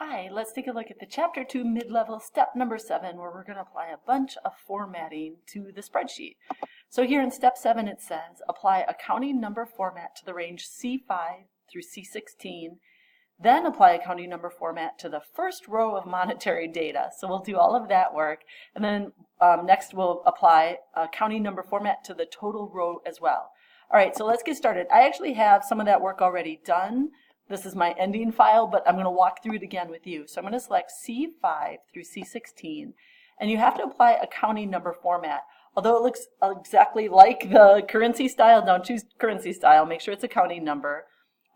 Hi, let's take a look at the Chapter 2 mid-level step number 7 where we're going to apply a bunch of formatting to the spreadsheet. So here in step 7 it says apply accounting number format to the range C5 through C16, then apply accounting number format to the first row of monetary data. So we'll do all of that work, and then next we'll apply accounting number format to the total row as well. All right, so let's get started. I actually have some of that work already done. This is my ending file, but I'm going to walk through it again with you. So I'm going to select C5 through C16, and you have to apply accounting number format. Although it looks exactly like the currency style, don't choose currency style, make sure it's accounting number.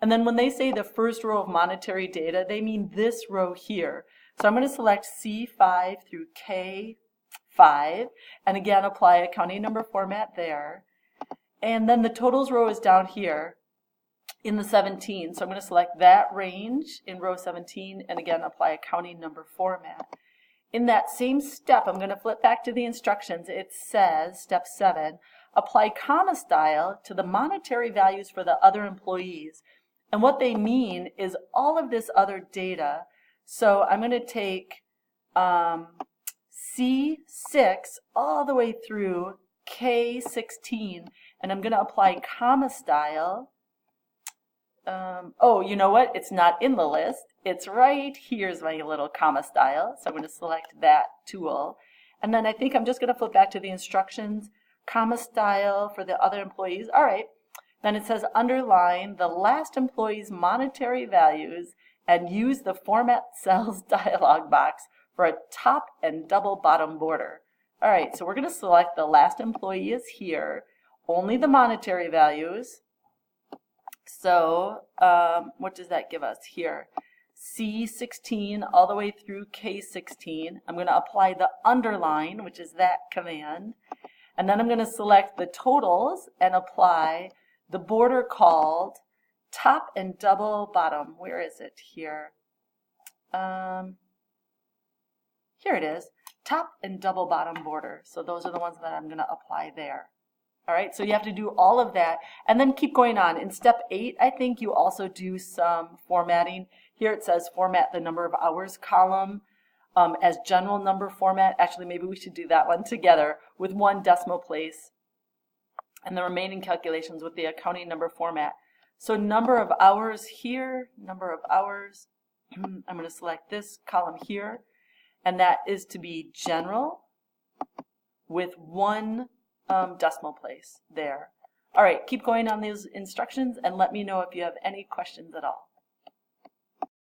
And then when they say the first row of monetary data, they mean this row here. So I'm going to select C5 through K5, and again apply accounting number format there. And then the totals row is down here in the 17, so I'm going to select that range in row 17 and again apply accounting number format. In that same step, I'm going to flip back to the instructions. It says, step 7, apply comma style to the monetary values for the other employees. And what they mean is all of this other data. So I'm going to take C6 all the way through K16, and I'm going to apply comma style. Oh, you know what? It's not in the list. It's right here's my little comma style. So I'm going to select that tool. And then I think I'm just going to flip back to the instructions. Comma style for the other employees. All right. Then it says underline the last employee's monetary values and use the format cells dialog box for a top and double bottom border. All right. So we're going to select the last employee is here. Only the monetary values. So what does that give us here? C16 all the way through K16. I'm going to apply the underline, which is that command. And then I'm going to select the totals and apply the border called top and double bottom. Where is it here? Here it is. Top and double bottom border. So those are the ones that I'm going to apply there. All right, so you have to do all of that and then keep going on. In step 8, I think you also do some formatting. Here it says format the number of hours column as general number format. Actually, maybe we should do that one together with one decimal place and the remaining calculations with the accounting number format. So number of hours here, number of hours. I'm going to select this column here, and that is to be general with one decimal place there. All right, keep going on these instructions and let me know if you have any questions at all.